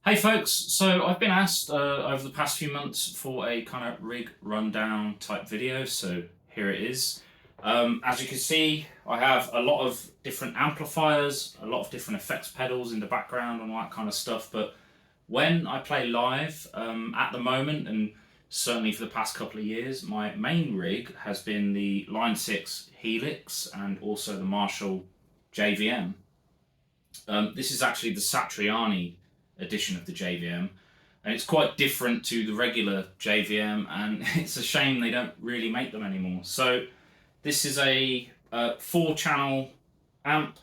Hey folks, so I've been asked over the past few months for a kind of rig rundown type video, so here it is. As you can see, I have a lot of different amplifiers, a lot of different effects pedals in the background and all that kind of stuff, but when I play live, at the moment, and certainly for the past couple of years, my main rig has been the Line 6 Helix and also the Marshall JVM. This is actually the Satriani edition of the JVM, and it's quite different to the regular JVM, and it's a shame they don't really make them anymore. So this is a 4-channel amp.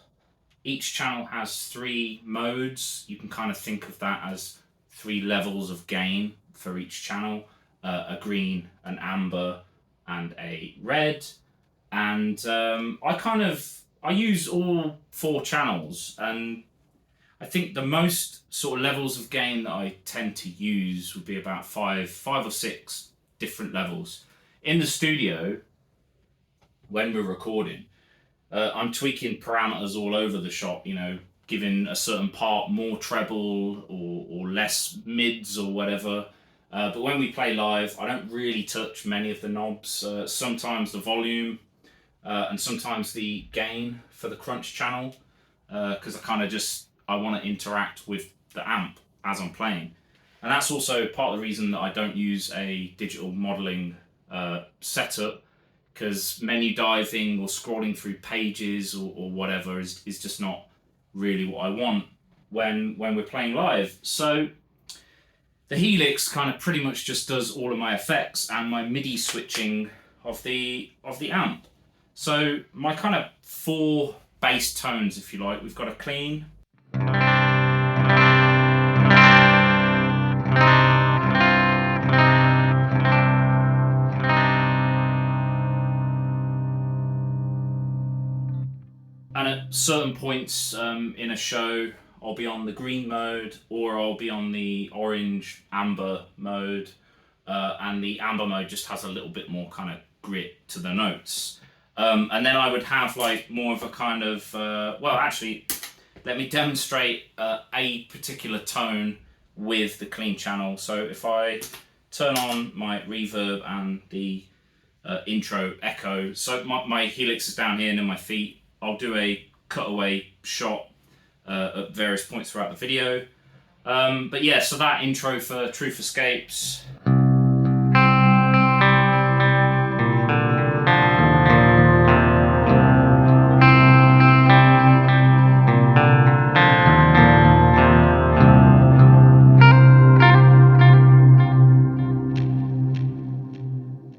Each channel has 3 modes. You can kind of think of that as 3 levels of gain for each channel, a green, an amber, and a red. And I use all 4 channels, and I think the most sort of levels of gain that I tend to use would be about five or six different levels. In the studio, when we're recording, I'm tweaking parameters all over the shop, giving a certain part more treble or less mids or whatever. But when we play live, I don't really touch many of the knobs. Sometimes the volume and sometimes the gain for the crunch channel, because I want to interact with the amp as I'm playing. And that's also part of the reason that I don't use a digital modeling setup, because menu diving or scrolling through pages or whatever is just not really what I want when we're playing live. So the Helix kind of pretty much just does all of my effects and my MIDI switching of the amp. So my kind of 4 bass tones, if you like, we've got a clean, and at certain points in a show, I'll be on the green mode or I'll be on the orange amber mode, and the amber mode just has a little bit more kind of grit to the notes. And then I would have like more of a kind of, let me demonstrate a particular tone with the clean channel. So if I turn on my reverb and the intro echo, so my Helix is down here near my feet, I'll do a cutaway shot at various points throughout the video. But yeah, so that intro for Truth Escapes.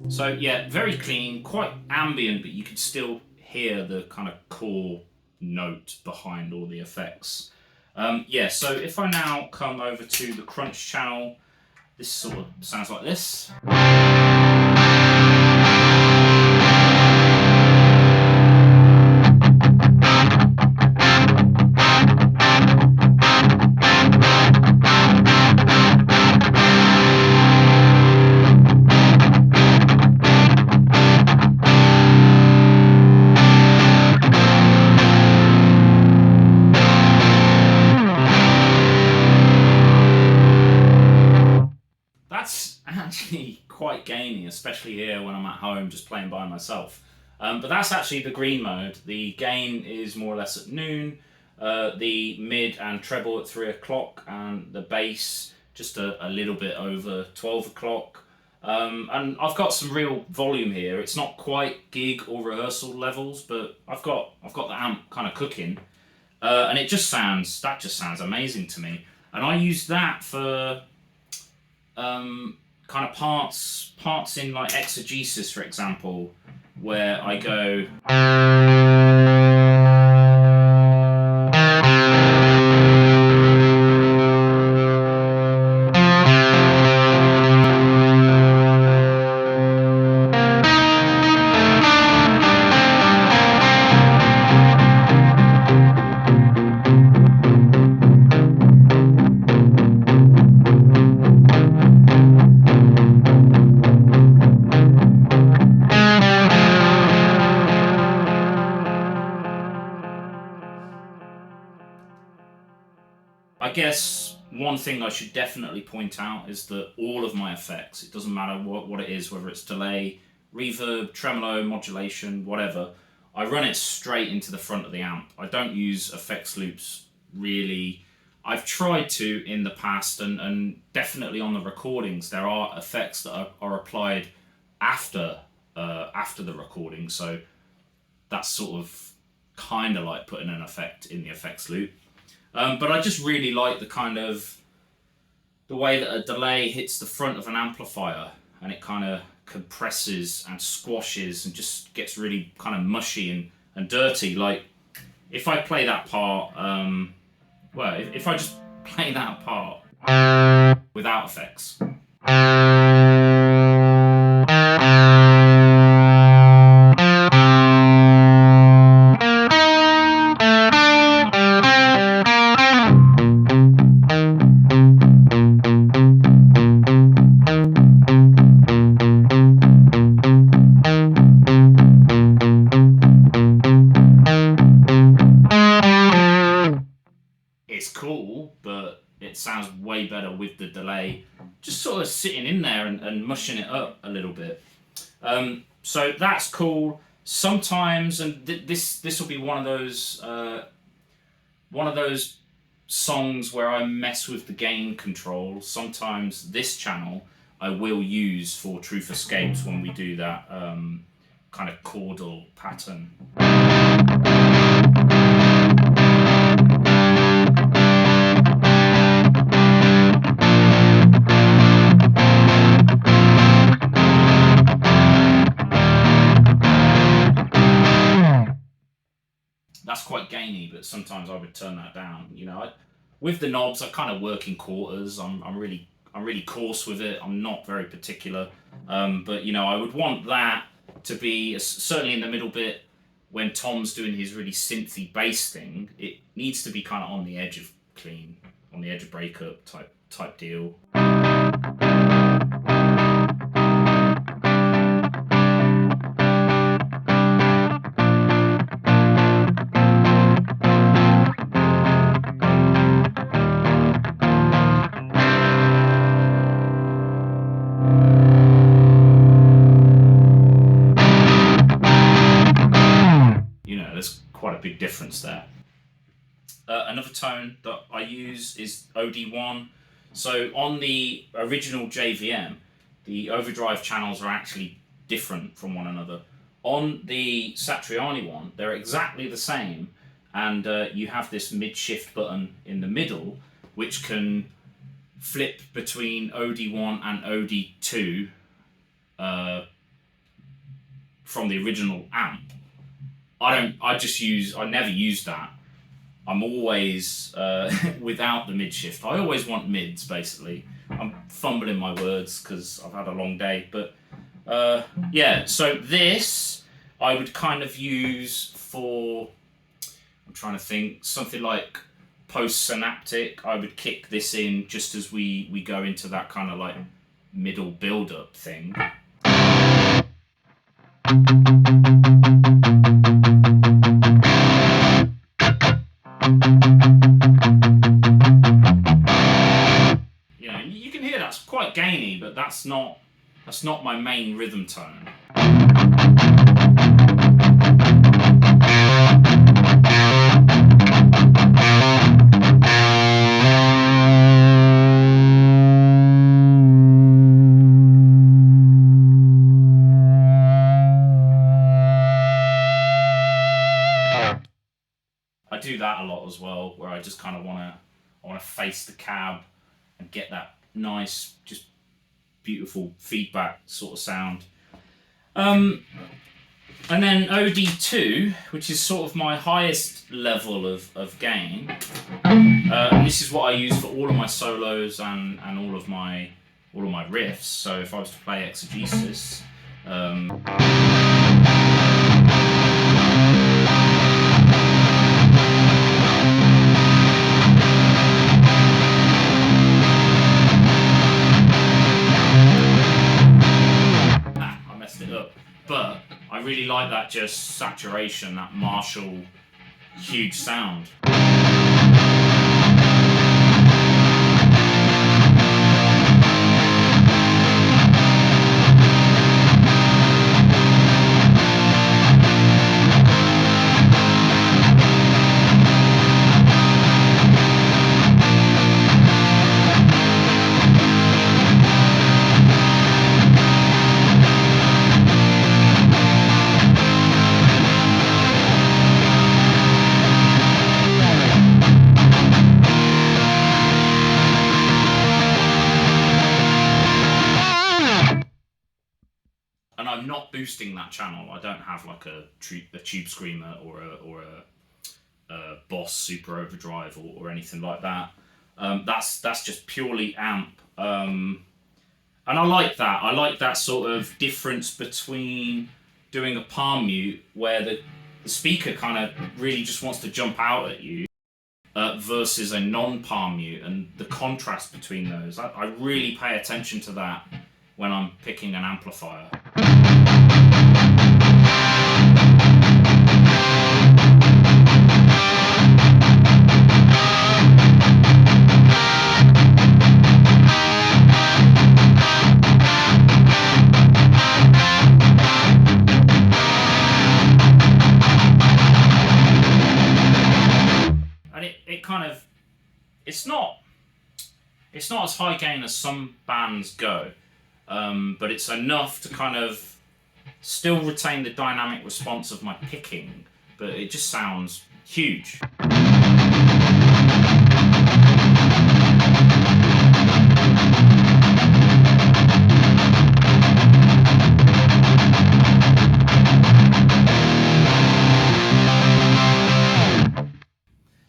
So yeah, very clean, quite ambient, but you could still hear the kind of core note behind all the effects. So if I now come over to the crunch channel, this sort of sounds like this. That's actually quite gainy, especially here when I'm at home just playing by myself. But that's actually the green mode. The gain is more or less at noon, the mid and treble at 3 o'clock, and the bass just a little bit over 12 o'clock. And I've got some real volume here. It's not quite gig or rehearsal levels, but I've got the amp kind of cooking, and that just sounds amazing to me. And I use that for kind of parts in like exegesis, for example, where I go. I guess one thing I should definitely point out is that all of my effects, it doesn't matter what it is, whether it's delay, reverb, tremolo, modulation, whatever, I run it straight into the front of the amp. I don't use effects loops really. I've tried to in the past, and definitely on the recordings there are effects that are applied after the recording, so that's sort of kind of like putting an effect in the effects loop. But I just really like the way that a delay hits the front of an amplifier and it kind of compresses and squashes and just gets really kind of mushy and dirty. Like if I play that part, if I just play that part without effects. It's cool, but it sounds way better with the delay just sort of sitting in there and mushing it up a little bit. So that's cool. Sometimes, and this will be one of those songs where I mess with the gain control. Sometimes this channel I will use for truth escapes when we do that kind of chordal pattern. That's quite gainy, but sometimes I would turn that down. You know, with the knobs, I kind of work in quarters. I'm really coarse with it. I'm not very particular, but you know, I would want that to be certainly in the middle bit when Tom's doing his really synthy bass thing. It needs to be kind of on the edge of clean, on the edge of breakup type deal. Quite a big difference there. Another tone that I use is OD1. So on the original JVM, the overdrive channels are actually different from one another. On the Satriani one, they're exactly the same, and you have this mid-shift button in the middle, which can flip between OD1 and OD2 from the original amp. I never use that. I'm always without the mid shift. I always want mids, basically. I'm fumbling my words because I've had a long day, but yeah, so this I would kind of use for, I'm trying to think, something like post-synaptic. I would kick this in just as we go into that kind of like middle build-up thing. You know, you can hear that's quite gainy, but that's not my main rhythm tone. I do that a lot as well, where I just kind of want to face the cab and get that nice, just beautiful feedback sort of sound. And then OD2, which is sort of my highest level of gain. And this is what I use for all of my solos and all of my riffs. So if I was to play exegesis. I messed it up. But I really like that just saturation, that Marshall huge sound. I'm not boosting that channel. I don't have like a tube screamer or a Boss Super Overdrive or anything like that. That's just purely amp. And I like that. I like that sort of difference between doing a palm mute where the speaker kind of really just wants to jump out at you versus a non-palm mute, and the contrast between those. I really pay attention to that when I'm picking an amplifier. And it kind of, it's not as high gain as some bands go, but it's enough to kind of still retain the dynamic response of my picking, but it just sounds huge.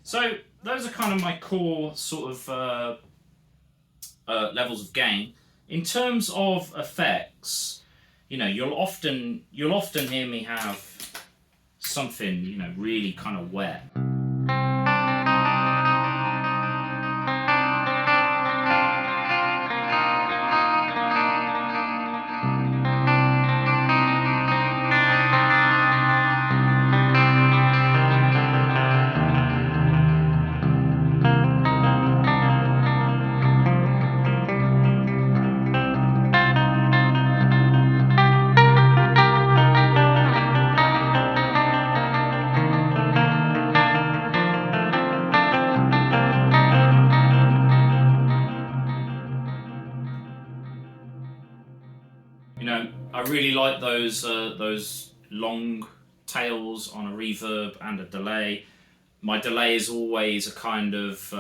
So those are kind of my core sort of levels of gain. In terms of effects, you know, you'll often hear me have something, you know, really kind of wet. You know, I really like those long tails on a reverb and a delay. My delay is always a kind of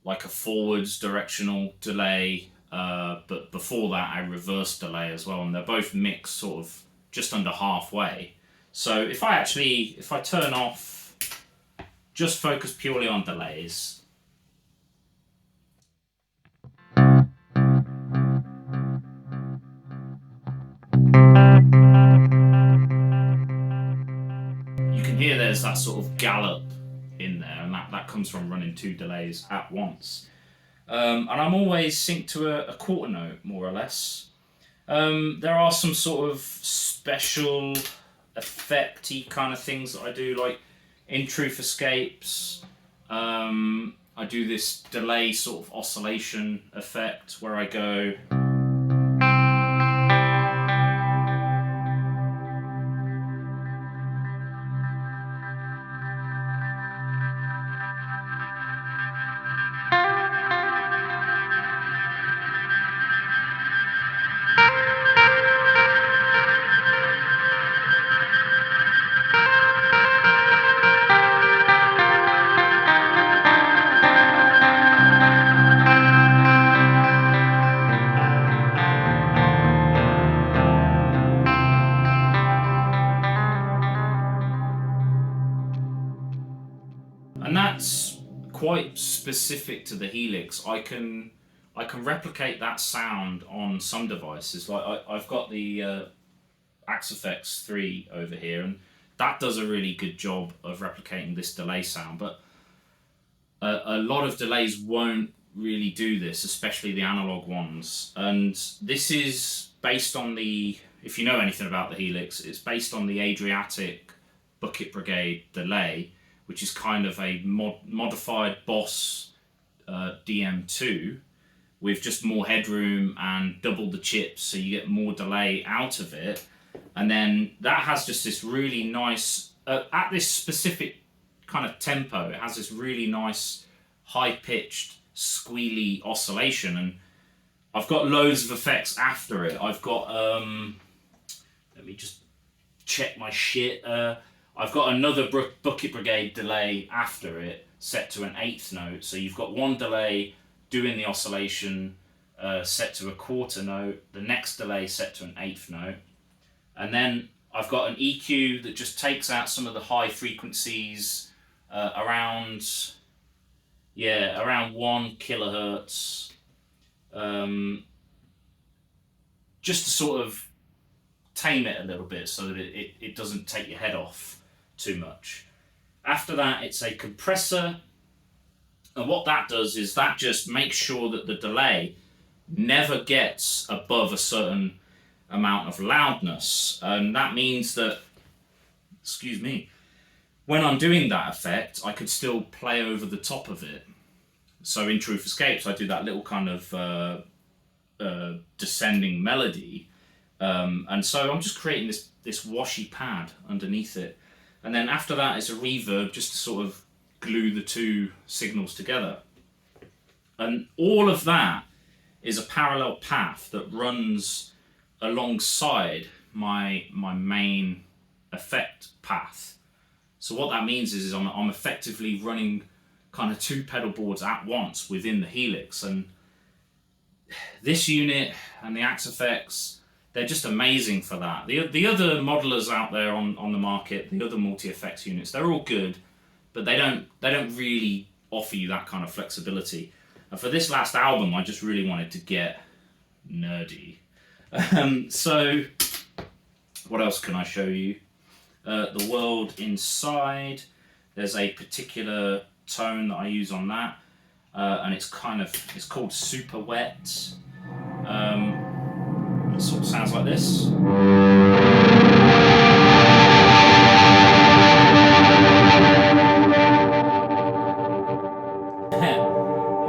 like a forwards directional delay, but before that I reverse delay as well, and they're both mixed sort of just under halfway. So if I turn off, just focus purely on delays. You can hear there's that sort of gallop in there, and that comes from running two delays at once. And I'm always synced to a quarter note, more or less. There are some sort of special effect-y kind of things that I do, like in Truth Escapes. I do this delay sort of oscillation effect where I go. And that's quite specific to the Helix. I can replicate that sound on some devices. Like I've got the Axefx 3 over here, and that does a really good job of replicating this delay sound. But a lot of delays won't really do this, especially the analog ones. And this is based on if you know anything about the Helix, it's based on the Adriatic Bucket Brigade delay, which is kind of a modified Boss DM2 with just more headroom and double the chips, so you get more delay out of it. And then that has just this really nice, at this specific kind of tempo, it has this really nice high-pitched squealy oscillation. And I've got loads of effects after it. I've got, let me just check my shit. I've got another Bucket Brigade delay after it, set to an 8th note. So you've got one delay doing the oscillation, set to a quarter note, the next delay set to an eighth note, and then I've got an EQ that just takes out some of the high frequencies around 1 kilohertz, just to sort of tame it a little bit so that it doesn't take your head off too much. After that, it's a compressor, and what that does is that just makes sure that the delay never gets above a certain amount of loudness, and that means that, excuse me, when I'm doing that effect, I could still play over the top of it. So in Truth Escapes, I do that little kind of descending melody, and so I'm just creating this washy pad underneath it, and then after that is a reverb just to sort of glue the two signals together, and all of that is a parallel path that runs alongside my main effect path. So what that means is I'm effectively running kind of two pedal boards at once within the Helix, and this unit and the Axe Effects, they're just amazing for that. The other modelers out there on the market, the other multi-effects units, they're all good, but they don't really offer you that kind of flexibility. And for this last album, I just really wanted to get nerdy. So what else can I show you? The world inside, there's a particular tone that I use on that, and it's called Super Wet. It sort of sounds like this.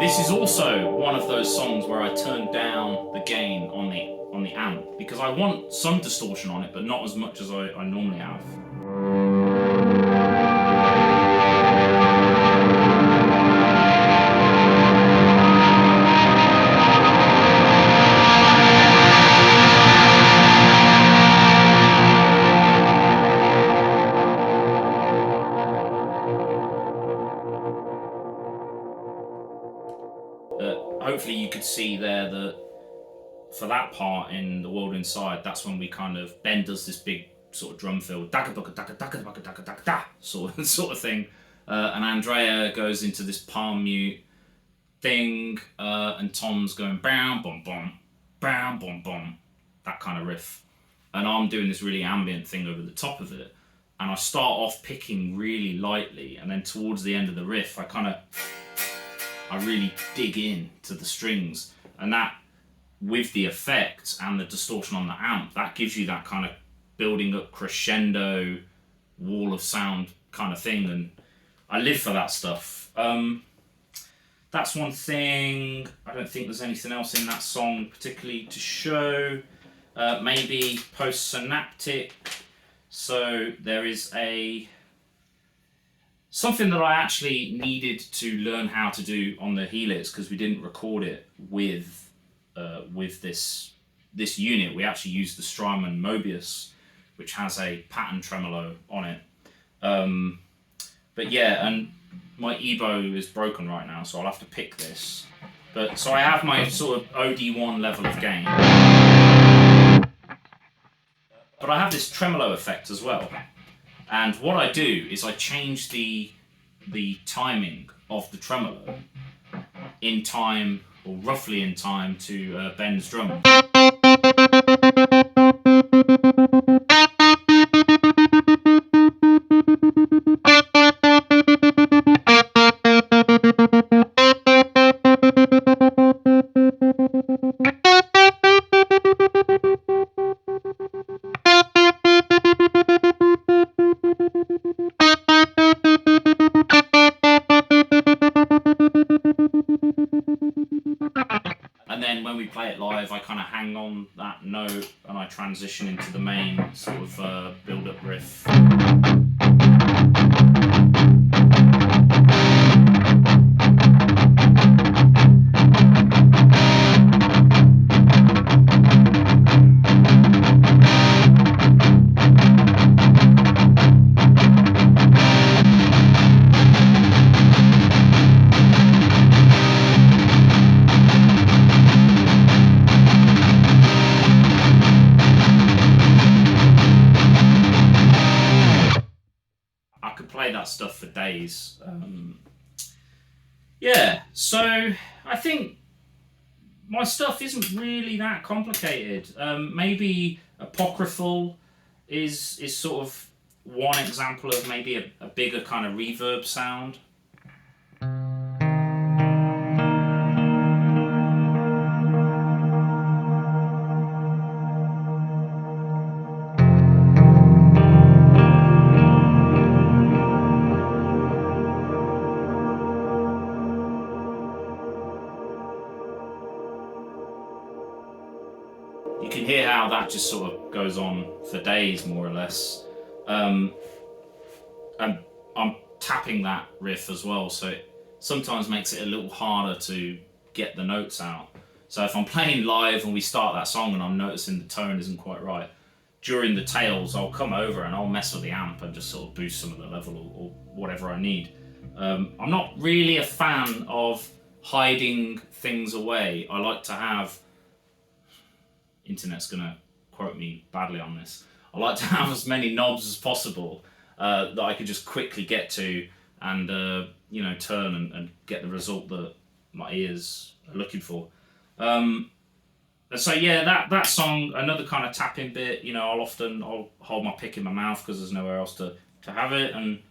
This is also one of those songs where I turn down the gain on the amp because I want some distortion on it, but not as much as I normally have. Hopefully you could see there that for that part in The World Inside, that's when we kind of, Ben does this big sort of drum fill, sort of thing, and Andrea goes into this palm mute thing, and Tom's going bam bum bum, bam bum bum, that kind of riff, and I'm doing this really ambient thing over the top of it, and I start off picking really lightly, and then towards the end of the riff, I really dig in to the strings, and that, with the effects and the distortion on the amp, that gives you that kind of building up crescendo wall of sound kind of thing, and I live for that stuff. That's one thing. I don't think there's anything else in that song particularly to show. Maybe post-synaptic. So there is something that I actually needed to learn how to do on the Helix because we didn't record it with this unit. We actually used the Strymon Mobius, which has a pattern tremolo on it. But yeah, and my EBO is broken right now, so I'll have to pick this. But so I have my sort of OD1 level of gain. But I have this tremolo effect as well. And what I do is I change the timing of the tremolo in time, or roughly in time, to Ben's drum. And then when we play it live, I kind of hang on that note and I transition into the main sort of build-up riff. days. Yeah, so I think my stuff isn't really that complicated. Maybe apocryphal is sort of one example of maybe a bigger kind of reverb sound. You can hear how that just sort of goes on for days, more or less. And I'm tapping that riff as well, so it sometimes makes it a little harder to get the notes out. So if I'm playing live and we start that song and I'm noticing the tone isn't quite right, during the tails I'll come over and I'll mess with the amp and just sort of boost some of the level or whatever I need. I'm not really a fan of hiding things away. I like to have... Internet's gonna quote me badly on this. I like to have as many knobs as possible that I could just quickly get to and turn and get the result that my ears are looking for. So yeah, that song, another kind of tapping bit. I'll hold my pick in my mouth because there's nowhere else to have it, and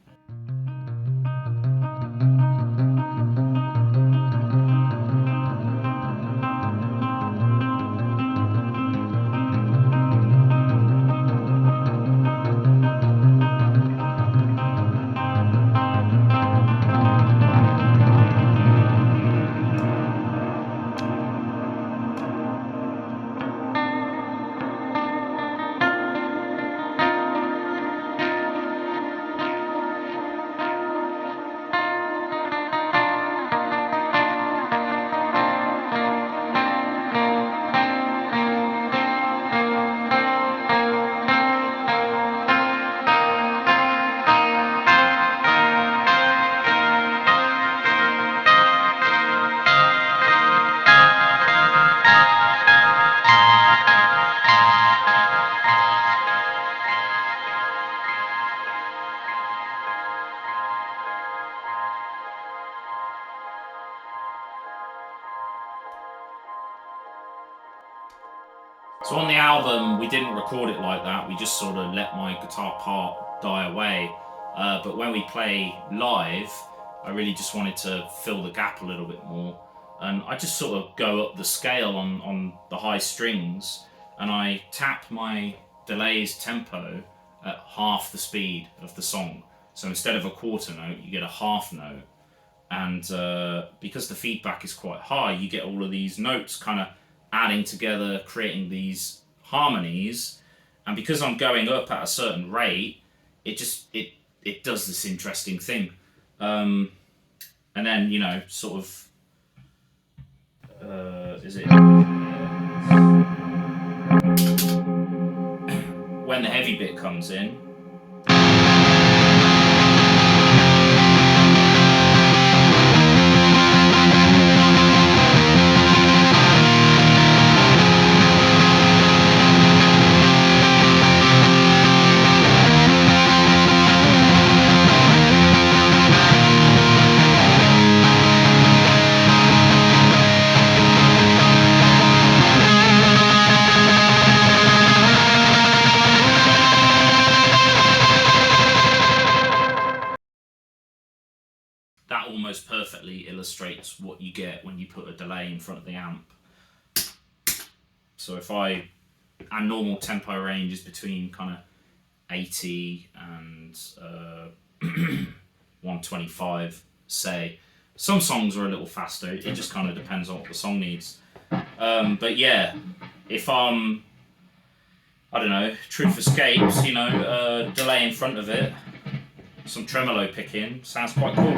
so on the album, we didn't record it like that. We just sort of let my guitar part die away. But when we play live, I really just wanted to fill the gap a little bit more. And I just sort of go up the scale on the high strings, and I tap my delay's tempo at half the speed of the song. So instead of a quarter note, you get a half note. And because the feedback is quite high, you get all of these notes kind of adding together, creating these harmonies. And because I'm going up at a certain rate, it does this interesting thing. And then, sort of, is it when the heavy bit comes in, that almost perfectly illustrates what you get when you put a delay in front of the amp. So our normal tempo range is between kind of 80 and 125, say. Some songs are a little faster, it just kind of depends on what the song needs. But yeah, if I don't know, Truth Escapes, delay in front of it, some tremolo picking, sounds quite cool.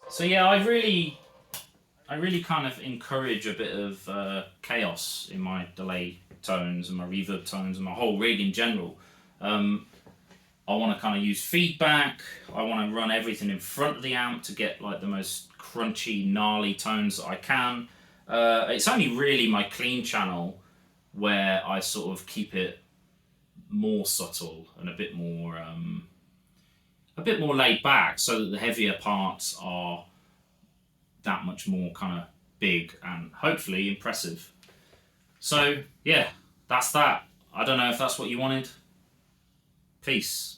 So yeah, I really I really kind of encourage a bit of chaos in my delay tones and my reverb tones and my whole rig in general. I want to kind of use feedback. I want to run everything in front of the amp to get like the most crunchy, gnarly tones that I can. It's only really my clean channel where I sort of keep it more subtle and a bit more laid back, so that the heavier parts are that much more kind of big and hopefully impressive. So yeah, that's that. I don't know if that's what you wanted. Peace.